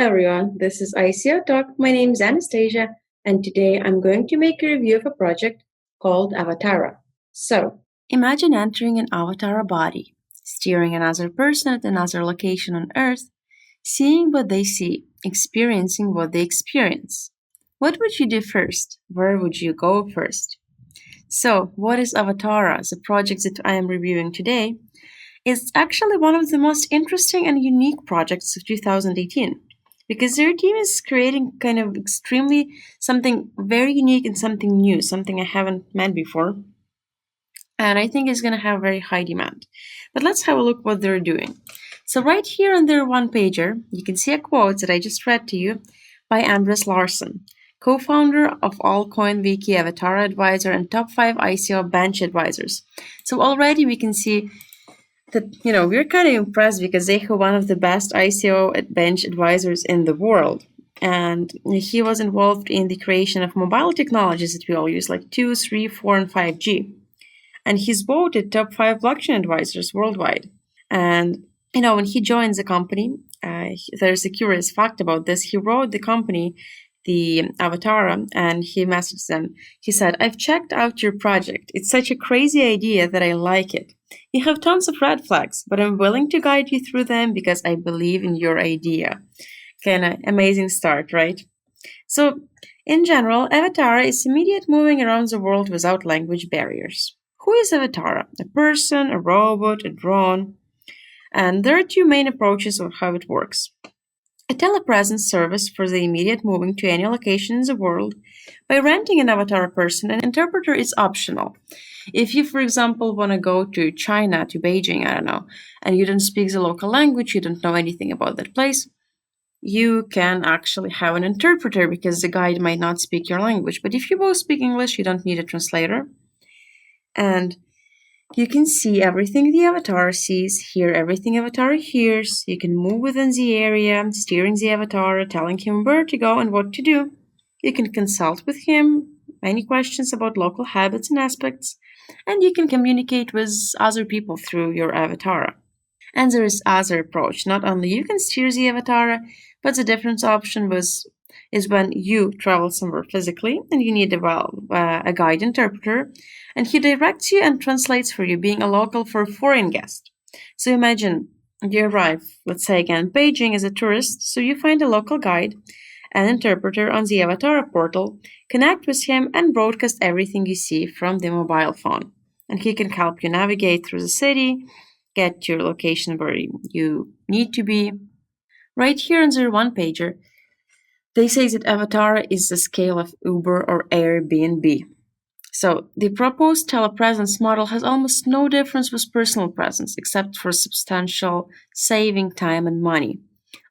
everyone, this is ICO Talk. My name is Anastasia, and today I'm going to make a review of a project called Avatara. So, imagine entering an Avatara body, steering another person at another location on Earth, seeing what they see, experiencing what they experience. What would you do first? Where would you go first? So, what is Avatara, the project that I am reviewing today? It's actually one of the most interesting and unique projects of 2018 because their team is creating kind of extremely something very unique and something new, something I haven't met before. And I think it's going to have very high demand. But let's have a look what they're doing. So right here on their one pager, you can see a quote that I just read to you by Andres Larson, co-founder of Allcoin Wiki, Avatara advisor, and top 5 ICO bench advisors. So already we can see that we're kind of impressed because they have one of the best ICO bench advisors in the world, and he was involved in the creation of mobile technologies that we all use, like 2, 3, 4, and 5G. And he's voted top 5 blockchain advisors worldwide. And when he joined the company, there's a curious fact about this. He wrote the company, the Avatara, and he messaged them. He said, "I've checked out your project. It's such a crazy idea that I like it. You have tons of red flags, but I'm willing to guide you through them because I believe in your idea." Kind of amazing start, right? So, in general, Avatara is immediate moving around the world without language barriers. Who is Avatara? A person, a robot, a drone? And there are two main approaches of how it works. A telepresence service for the immediate moving to any location in the world. By renting an avatar person, an interpreter is optional. If you, for example, want to go to China, to Beijing, I don't know, and you don't speak the local language, you don't know anything about that place, you can actually have an interpreter because the guide might not speak your language. But if you both speak English, you don't need a translator. And you can see everything the avatar sees, hear everything avatar hears. You can move within the area, steering the avatar, telling him where to go and what to do. You can consult with him, any questions about local habits and aspects, and you can communicate with other people through your avatar. And there is other approach. Not only you can steer the avatar, but the difference option is when you travel somewhere physically and you need a guide interpreter, and he directs you and translates for you, being a local for a foreign guest. So imagine you arrive, let's say again, Beijing as a tourist, so you find a local guide, an interpreter on the Avatara portal, connect with him and broadcast everything you see from the mobile phone. And he can help you navigate through the city, get to your location where you need to be. Right here on their one pager, they say that Avatara is the scale of Uber or Airbnb. So the proposed telepresence model has almost no difference with personal presence, except for substantial saving time and money.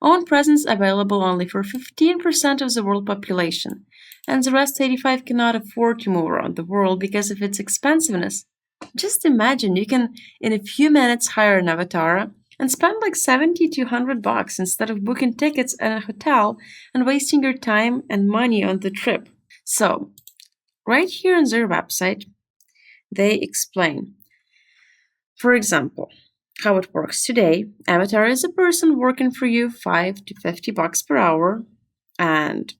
Own presence available only for 15% of the world population, and the rest 85 cannot afford to move around the world because of its expensiveness. Just imagine you can, in a few minutes, hire an avatar and spend like 70 to $100 instead of booking tickets at a hotel and wasting your time and money on the trip. So, right here on their website, they explain, for example, how it works today. Avatar is a person working for you $5 to $50 per hour, and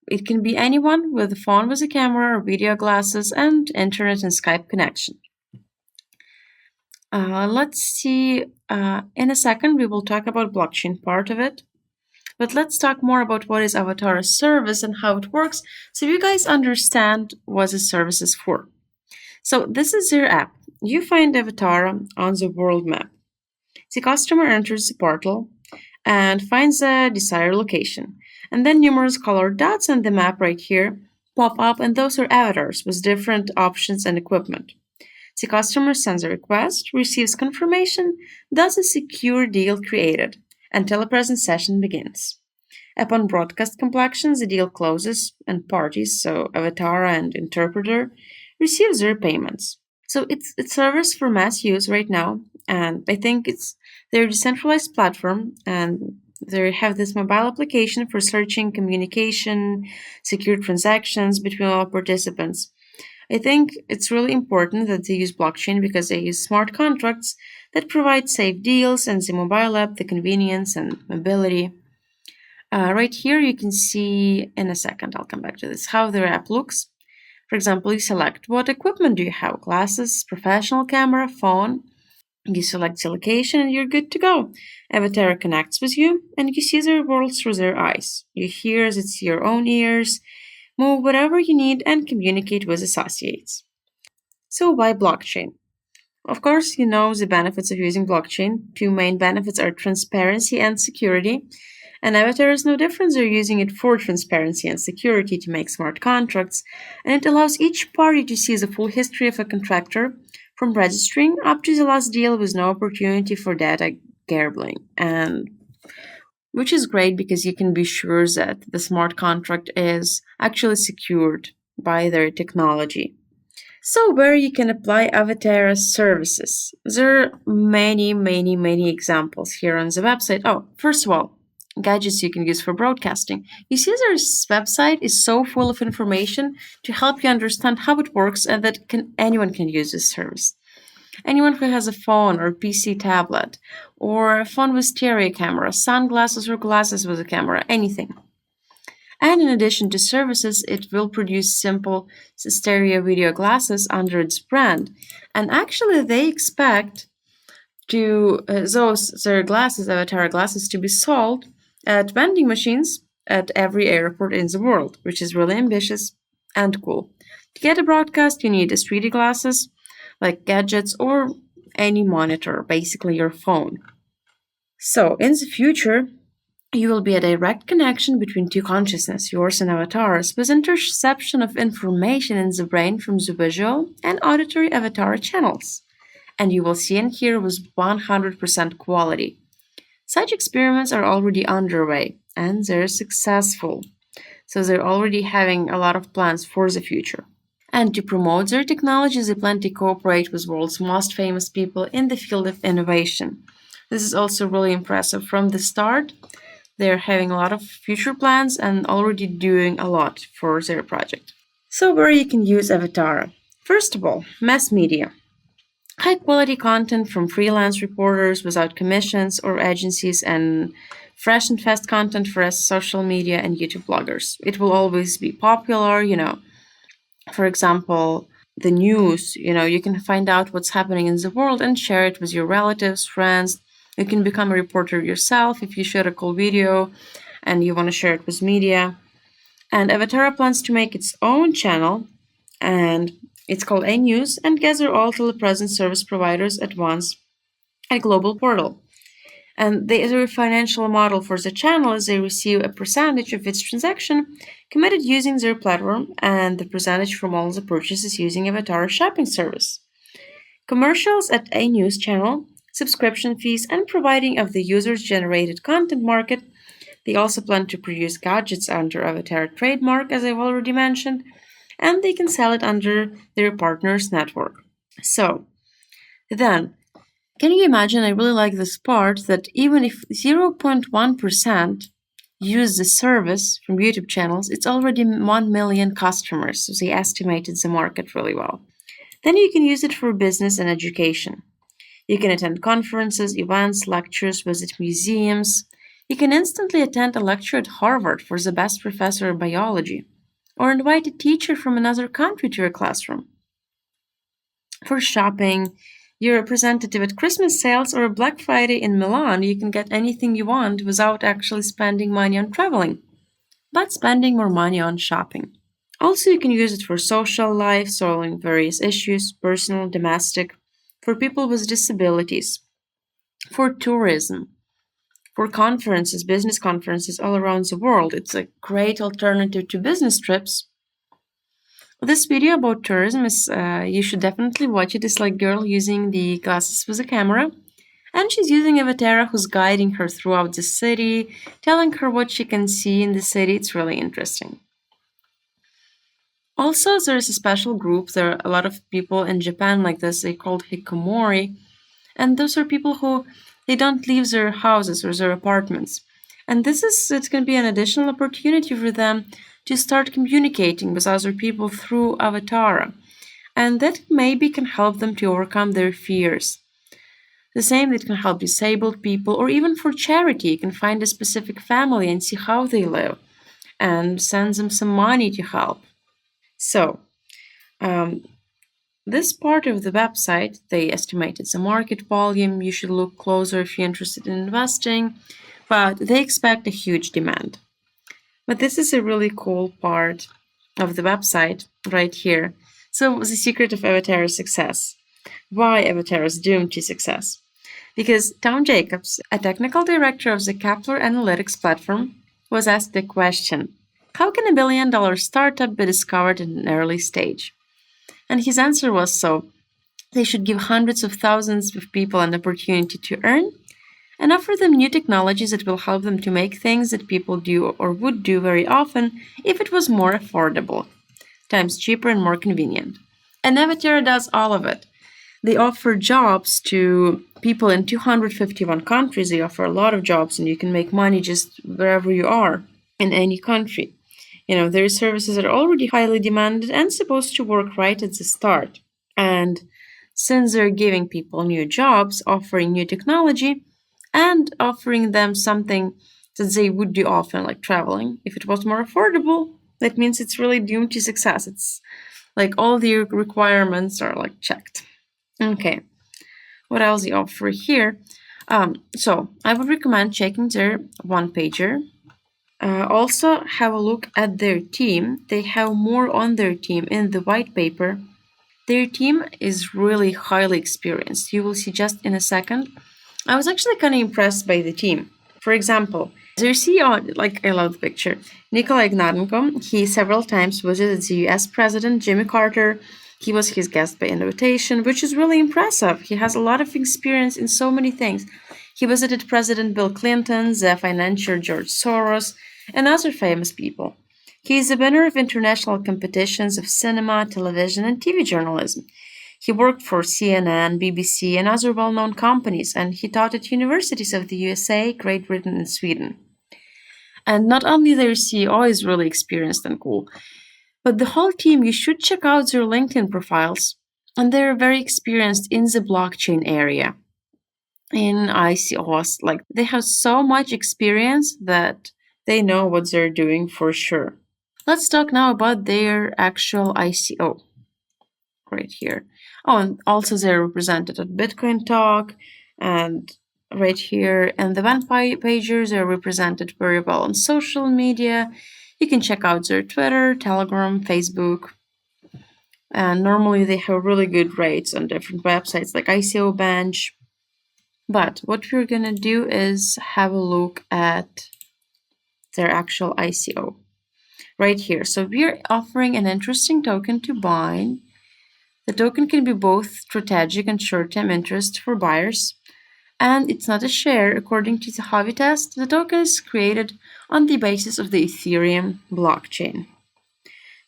it can be anyone with a phone with a camera or video glasses and internet and Skype connection. Let's see, in a second we will talk about blockchain part of it. But let's talk more about what is Avatara's service and how it works so you guys understand what the service is for. So this is their app. You find Avatara on the world map. The customer enters the portal and finds a desired location. And then numerous colored dots on the map right here pop up, and those are avatars with different options and equipment. The customer sends a request, receives confirmation, thus a secure deal created, and telepresence session begins. Upon broadcast completion, the deal closes and parties, so Avatara and interpreter, receive their payments. So it's servers for mass use right now, and I think it's their decentralized platform, and they have this mobile application for searching, communication, secure transactions between all participants. I think it's really important that they use blockchain because they use smart contracts that provide safe deals, and the mobile app the convenience and mobility. Right here, you can see in a second, I'll come back to this, how their app looks. For example, you select what equipment do you have, glasses, professional camera, phone. You select the location and you're good to go. Avatara connects with you and you see their world through their eyes. You hear as it's your own ears, move whatever you need, and communicate with associates. So, why blockchain? Of course, you know the benefits of using blockchain. Two main benefits are transparency and security. And Avatar is no different. They're using it for transparency and security to make smart contracts, and it allows each party to see the full history of a contractor from registering up to the last deal with no opportunity for data gambling. And which is great because you can be sure that the smart contract is actually secured by their technology. So, where you can apply Avatara services. There are many examples here on the website. Oh, first of all, gadgets you can use for broadcasting. You see, their website is so full of information to help you understand how it works and that anyone can use this service. Anyone who has a phone or PC tablet, or a phone with stereo camera, sunglasses or glasses with a camera, anything. And in addition to services, it will produce simple stereo video glasses under its brand. And actually, they expect their glasses, Avatara glasses, to be sold at vending machines at every airport in the world, which is really ambitious and cool. To get a broadcast, you need 3D glasses, like gadgets or any monitor, basically your phone. So, in the future, you will be a direct connection between two consciousness, yours and Avatar's, with interception of information in the brain from the visual and auditory Avatar channels. And you will see and hear with 100% quality. Such experiments are already underway, and they're successful. So they're already having a lot of plans for the future. And to promote their technology, they plan to cooperate with world's most famous people in the field of innovation. This is also really impressive. From the start, they're having a lot of future plans and already doing a lot for their project. So, where you can use Avatara? First of all, mass media. High quality content from freelance reporters without commissions or agencies, and fresh and fast content for us social media and YouTube bloggers. It will always be popular, For example, the news, you can find out what's happening in the world and share it with your relatives, friends. You can become a reporter yourself if you shoot a cool video and you want to share it with media. And Avatara plans to make its own channel, and it's called News, and gather all telepresence service providers at once, a global portal. And their financial model for the channel is they receive a percentage of its transaction committed using their platform and the percentage from all the purchases using Avatara shopping service. Commercials at a news channel, subscription fees, and providing of the user's generated content market. They also plan to produce gadgets under Avatara trademark, as I've already mentioned, and they can sell it under their partners' network. So, then, can you imagine? I really like this part that even if 0.1% use the service from YouTube channels, it's already 1 million customers. So they estimated the market really well. Then you can use it for business and education. You can attend conferences, events, lectures, visit museums. You can instantly attend a lecture at Harvard for the best professor of biology, or invite a teacher from another country to your classroom. For shopping, your representative at Christmas sales or Black Friday in Milan, you can get anything you want without actually spending money on traveling, but spending more money on shopping. Also, you can use it for social life, solving various issues, personal, domestic, for people with disabilities, for tourism, for conferences, business conferences all around the world. It's a great alternative to business trips. This video about tourism is, you should definitely watch it. It's like girl using the glasses with a camera. And she's using Avatara who's guiding her throughout the city, telling her what she can see in the city. It's really interesting. Also, there's a special group. There are a lot of people in Japan like this. They called hikikomori. And those are people who they don't leave their houses or their apartments. And it's going to be an additional opportunity for them to start communicating with other people through Avatara. And that maybe can help them to overcome their fears. The same that can help disabled people, or even for charity. You can find a specific family and see how they live and send them some money to help. So, um, this part of the website, they estimated the market volume. You should look closer if you're interested in investing, but they expect a huge demand. But this is a really cool part of the website right here. So, the secret of Avatara's success. Why Avatara is doomed to success? Because Tom Jacobs, a technical director of the Kepler Analytics platform, was asked the question, how can $1 billion startup be discovered in an early stage? And his answer was they should give hundreds of thousands of people an opportunity to earn and offer them new technologies that will help them to make things that people do or would do very often if it was more affordable, times cheaper and more convenient. And Avatara does all of it. They offer jobs to people in 251 countries. They offer a lot of jobs, and you can make money just wherever you are in any country. Their services are already highly demanded and supposed to work right at the start. And since they're giving people new jobs, offering new technology, and offering them something that they would do often, like traveling, if it was more affordable, that means it's really doomed to success. It's like all the requirements are like checked. Okay, what else they offer here? So I would recommend checking their one-pager. Also, have a look at their team. They have more on their team in the white paper. Their team is really highly experienced. You will see just in a second. I was actually kind of impressed by the team. For example, their CEO, I love the picture, Nikolai Ignatenko, he several times visited the US President Jimmy Carter. He was his guest by invitation, which is really impressive. He has a lot of experience in so many things. He visited President Bill Clinton, the financier George Soros, and other famous people. He is a winner of international competitions of cinema, television, and TV journalism. He worked for CNN, BBC, and other well-known companies, and he taught at universities of the USA, Great Britain, and Sweden. And not only their CEO is really experienced and cool, but the whole team, you should check out their LinkedIn profiles. And they're very experienced in the blockchain area, in ICOs. They have so much experience that they know what they're doing for sure. Let's talk now about their actual ICO right here. Oh, and also they're represented at Bitcoin Talk, and right here and the one-pagers are represented very well on social media. You can check out their Twitter, Telegram, Facebook. And normally they have really good rates on different websites like ICO Bench. But what we're going to do is have a look at their actual ICO right here. So we're offering an interesting token to buy. The token can be both strategic and short-term interest for buyers. And it's not a share. According to the Hobby test, the token is created on the basis of the Ethereum blockchain.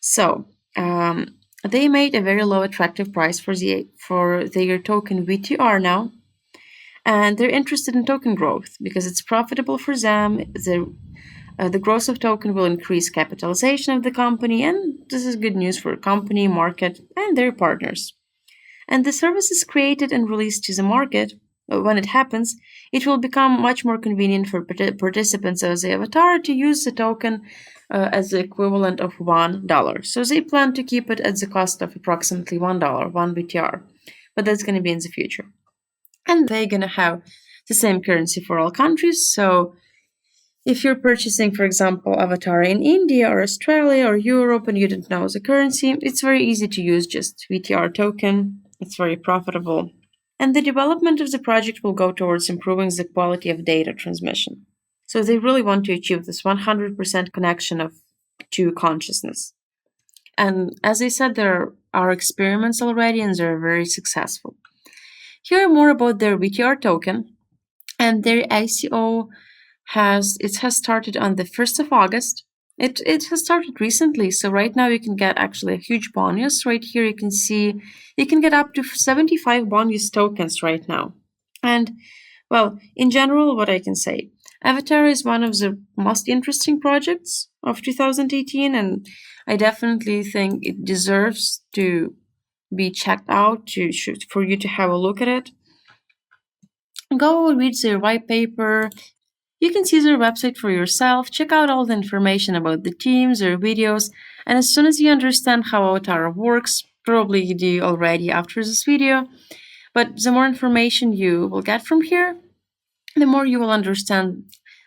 So they made a very low attractive price for their token VTR now. And they're interested in token growth because it's profitable for them. The growth of token will increase capitalization of the company, and this is good news for company, market, and their partners. And the service is created and released to the market. When it happens, it will become much more convenient for participants of the Avatara to use the token as the equivalent of $1. So they plan to keep it at the cost of approximately $1, 1 BTR. But that's going to be in the future. And they're going to have the same currency for all countries. So if you're purchasing, for example, Avatara in India or Australia or Europe and you don't know the currency, it's very easy to use just VTR token. It's very profitable. And the development of the project will go towards improving the quality of data transmission. So they really want to achieve this 100% connection to consciousness. And as I said, there are experiments already and they're very successful. Here more about their VTR token, and their ICO has started on the 1st of August. It has started recently, so right now you can get actually a huge bonus. Right here you can see you can get up to 75 bonus tokens right now. And well, in general, what I can say, Avatara is one of the most interesting projects of 2018, and I definitely think it deserves to be checked out for you to have a look at it. Go read their white paper. You can see their website for yourself, check out all the information about the teams, their videos, and as soon as you understand how Avatara works, probably you do already after this video, but the more information you will get from here, the more you will understand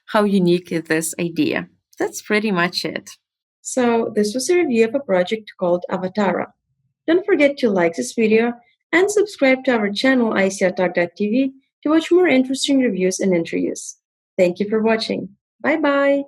how unique is this idea. That's pretty much it. So, this was a review of a project called Avatara. Don't forget to like this video and subscribe to our channel ICOTalk.tv to watch more interesting reviews and interviews. Thank you for watching. Bye bye.